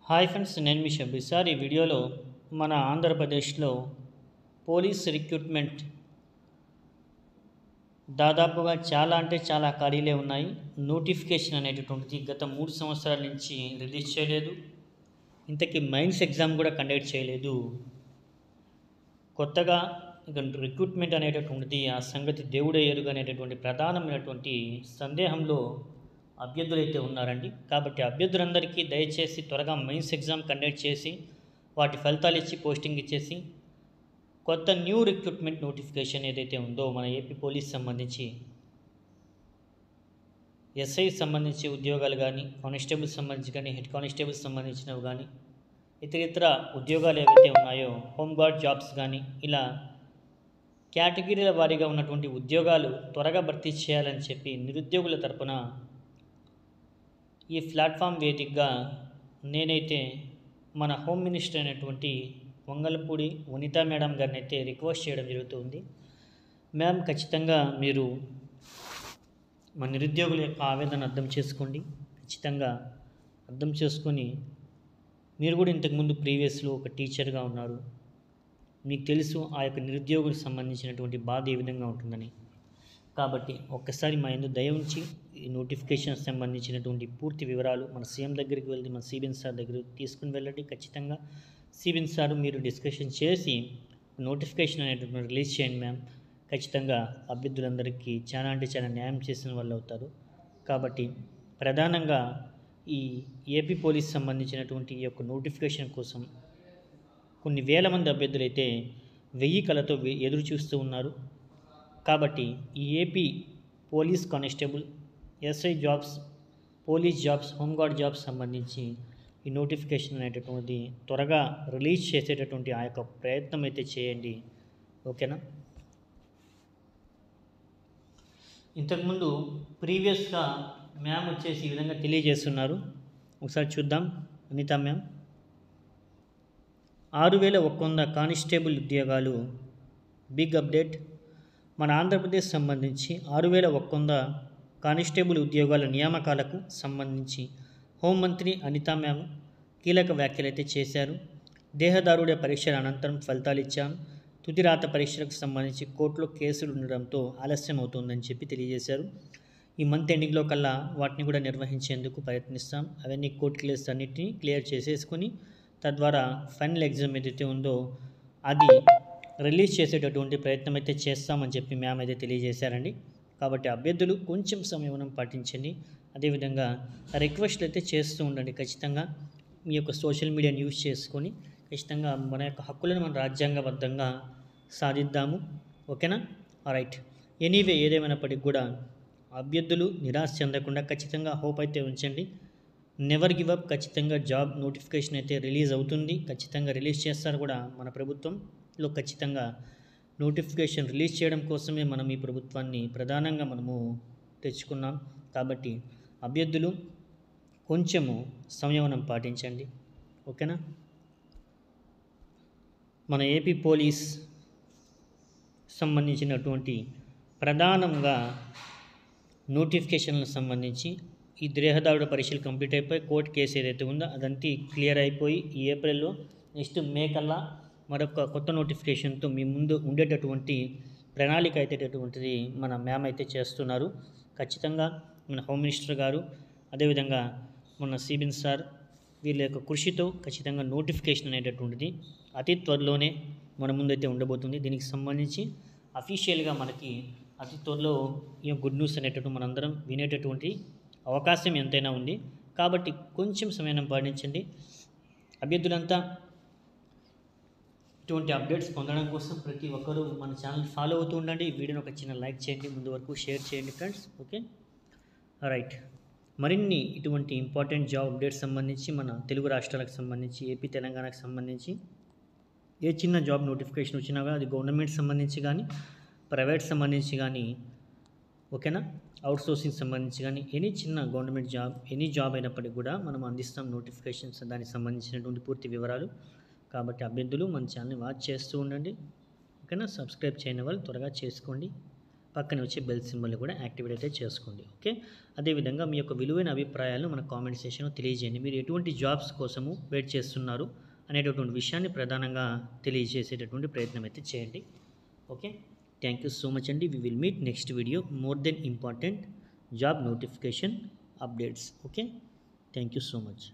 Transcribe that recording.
Hi friends, నేను మీ Shabbi. Sir ఈ వీడియోలో మన ఆంధ్రప్రదేశ్లో పోలీస్ రిక్రూట్మెంట్ దాదాపుగా చాలా ఖాళీలే ఉన్నాయి. నోటిఫికేషన్ అనేటటువంటిది గత 3 సంవత్సరాల నుంచి రిలీజ్ చేయలేదు. ఇంతకీ మెయిన్స్ ఎగ్జామ్ కూడా కండక్ట్ చేయలేదు. కొత్తగా ఇక రిక్రూట్మెంట్ అనేటటువంటిది ఆ సంగతి దేవుడే ఎరుగు అనేటటువంటి ప్రధానమైనటువంటి సందేహంలో అభ్యర్థులైతే ఉన్నారండి. కాబట్టి అభ్యర్థులందరికీ దయచేసి త్వరగా మెయిన్స్ ఎగ్జామ్ కండక్ట్ చేసి వాటి ఫలితాలు ఇచ్చి పోస్టింగ్ ఇచ్చేసి కొత్త న్యూ రిక్రూట్మెంట్ నోటిఫికేషన్ ఏదైతే ఉందో మన ఏపీ పోలీస్ సంబంధించి ఎస్ఐ సంబంధించి ఉద్యోగాలు కానీ, కానిస్టేబుల్ సంబంధించి కానీ, హెడ్ కానిస్టేబుల్ సంబంధించినవి కానీ, ఇతర ఉద్యోగాలు ఏవైతే ఉన్నాయో హోంగార్డ్ జాబ్స్ కానీ, ఇలా కేటగిరీల వారీగా ఉన్నటువంటి ఉద్యోగాలు త్వరగా భర్తీ చేయాలని చెప్పి నిరుద్యోగుల తరపున ఈ ప్లాట్ఫామ్ వేదికగా నేనైతే మన హోమ్ మినిస్టర్ అయినటువంటి వంగలపూడి వనితా మేడం గారిని అయితే రిక్వెస్ట్ చేయడం జరుగుతుంది. మ్యామ్, ఖచ్చితంగా మీరు మన నిరుద్యోగుల యొక్క ఆవేదన అర్థం చేసుకోండి. ఖచ్చితంగా అర్థం చేసుకొని మీరు కూడా ఇంతకుముందు ప్రీవియస్లో ఒక టీచర్గా ఉన్నారు. మీకు తెలుసు ఆ యొక్క నిరుద్యోగులకు సంబంధించినటువంటి బాధ ఏ విధంగా ఉంటుందని. కాబట్టి ఒక్కసారి మా యందు దయ ఉంచి ఈ నోటిఫికేషన్ సంబంధించినటువంటి పూర్తి వివరాలు మన సీఎం దగ్గరికి వెళ్ళి మన సిబిఎన్ సార్ దగ్గర తీసుకుని వెళ్ళండి. ఖచ్చితంగా సిబిఎన్ సార్ మీరు డిస్కషన్ చేసి నోటిఫికేషన్ అనేటువంటి రిలీజ్ చేయండి మ్యామ్. ఖచ్చితంగా అభ్యర్థులందరికీ చాలా న్యాయం చేసిన వాళ్ళు అవుతారు. కాబట్టి ప్రధానంగా ఈ ఏపీ పోలీస్ సంబంధించినటువంటి ఈ యొక్క నోటిఫికేషన్ కోసం కొన్ని వేల మంది అభ్యర్థులైతే 1000 కళతో ఎదురు చూస్తూ ఉన్నారు. కాబట్టి ఈ AP police constable, SI jobs, police jobs, home guard jobs సంబంధించి ఈ నోటిఫికేషన్ అనేటటువంటిది త్వరగా రిలీజ్ చేసేటటువంటి ఆ యొక్క ప్రయత్నం అయితే చేయండి. ఓకేనా? ఇంతకుముందు ప్రీవియస్గా మ్యామ్ వచ్చేసి ఈ విధంగా తెలియజేస్తున్నారు. ఒకసారి చూద్దాం. అనితా మ్యామ్, 6100 కానిస్టేబుల్ ఉద్యోగాలు బిగ్ అప్డేట్. మన ఆంధ్రప్రదేశ్ సంబంధించి 6100 కానిస్టేబుల్ ఉద్యోగాల నియామకాలకు సంబంధించి హోంమంత్రి అనితా మ్యామ్ కీలక వ్యాఖ్యలు అయితే చేశారు. దేహదారుడే పరీక్షల అనంతరం ఫలితాలు ఇచ్చాం. తుది రాత పరీక్షలకు సంబంధించి కోర్టులో కేసులు ఉండడంతో ఆలస్యం అవుతుందని చెప్పి తెలియజేశారు. ఈ మంత్ ఎండింగ్లో కల్లా వాటిని కూడా నిర్వహించేందుకు ప్రయత్నిస్తాం. అవన్నీ కోర్టు కేసు అన్నింటినీ క్లియర్ చేసేసుకొని తద్వారా ఫైనల్ ఎగ్జామ్ ఏదైతే ఉందో అది రిలీజ్ చేసేటటువంటి ప్రయత్నం అయితే చేస్తామని చెప్పి మ్యామ్ అయితే తెలియజేశారండి. కాబట్టి అభ్యర్థులు కొంచెం సంయమనం పాటించండి. అదేవిధంగా రిక్వెస్ట్లు అయితే చేస్తూ ఉండండి. ఖచ్చితంగా మీ యొక్క సోషల్ మీడియాని యూజ్ చేసుకొని ఖచ్చితంగా మన యొక్క హక్కులను మనం రాజ్యాంగబద్ధంగా సాధిద్దాము. ఓకేనా? రైట్. ఎనీవే, ఏదేమైనప్పటికీ కూడా అభ్యర్థులు నిరాశ చెందకుండా ఖచ్చితంగా హోప్ అయితే ఉంచండి. Never give up. ఖచ్చితంగా జాబ్ నోటిఫికేషన్ అయితే రిలీజ్ అవుతుంది. ఖచ్చితంగా రిలీజ్ చేస్తారు కూడా. మన ప్రభుత్వంలో ఖచ్చితంగా నోటిఫికేషన్ రిలీజ్ చేయడం కోసమే మనం ఈ ప్రభుత్వాన్ని ప్రధానంగా మనము తెచ్చుకున్నాం. కాబట్టి అభ్యర్థులు కొంచెము సంయమనం పాటించండి. ఓకేనా? మన ఏపీ పోలీస్ సంబంధించినటువంటి ప్రధానంగా నోటిఫికేషన్లకు సంబంధించి ఈ దేహదారుడ పరీక్షలు కంప్లీట్ అయిపోయి కోర్టు కేసు ఏదైతే ఉందో అదంతా క్లియర్ అయిపోయి ఈ ఏప్రిల్లో నెక్స్ట్ మే కల్లా మరొక కొత్త నోటిఫికేషన్తో మీ ముందు ఉండేటటువంటి ప్రణాళిక అయితేటటువంటిది మన మ్యామ్ అయితే చేస్తున్నారు. ఖచ్చితంగా మన హోమ్ మినిస్టర్ గారు, అదేవిధంగా మన సిబిఎన్ సార్ వీళ్ళ యొక్క కృషితో ఖచ్చితంగా నోటిఫికేషన్ అనేటటువంటిది అతి త్వరలోనే మన ముందైతే ఉండబోతుంది. దీనికి సంబంధించి అఫీషియల్గా మనకి అతి త్వరలో ఈ గుడ్ న్యూస్ అనేటటువంటి మనందరం వినేటటువంటి అవకాశం ఎంతైనా ఉంది. కాబట్టి కొంచెం సమయం పాటించండి. అభ్యర్థులంతా ఇటువంటి అప్డేట్స్ పొందడం కోసం ప్రతి ఒక్కరూ మన ఛానల్ ఫాలో అవుతూ ఉండండి. ఈ వీడియోని ఒక చిన్న లైక్ చేయండి, ముందు వరకు షేర్ చేయండి ఫ్రెండ్స్. Okay, right. మరిన్ని ఇటువంటి ఇంపార్టెంట్ జాబ్ అప్డేట్స్ సంబంధించి మన తెలుగు రాష్ట్రాలకు సంబంధించి, ఏపీ తెలంగాణకు సంబంధించి ఏ చిన్న జాబ్ నోటిఫికేషన్ వచ్చినా కానీ అది గవర్నమెంట్ సంబంధించి కానీ, ప్రైవేట్ సంబంధించి కానీ, ఓకేనా, అవుట్సోర్సింగ్ సంబంధించి కానీ, ఎనీ చిన్న గవర్నమెంట్ జాబ్, ఎనీ జాబ్ అయినప్పటికీ కూడా మనం అందిస్తాం నోటిఫికేషన్స్, దానికి సంబంధించినటువంటి పూర్తి వివరాలు. కాబట్టి అభ్యర్థులు మన ఛానల్ని వాచ్ చేస్తూ ఉండండి. ఓకేనా? సబ్స్క్రైబ్ చేయని వాళ్ళు త్వరగా చేసుకోండి. పక్కనే వచ్చే బెల్ సింబల్ని కూడా యాక్టివేట్ అయితే చేసుకోండి. ఓకే, అదేవిధంగా మీ యొక్క విలువైన అభిప్రాయాలను మన కామెంట్ సెక్షన్లో తెలియజేయండి. మీరు ఎటువంటి జాబ్స్ కోసము వెయిట్ చేస్తున్నారు అనేటటువంటి విషయాన్ని ప్రధానంగా తెలియజేసేటటువంటి ప్రయత్నం అయితే చేయండి. Okay, thank you so much అండి. We will meet next video more than important job notification updates. Okay, thank you so much.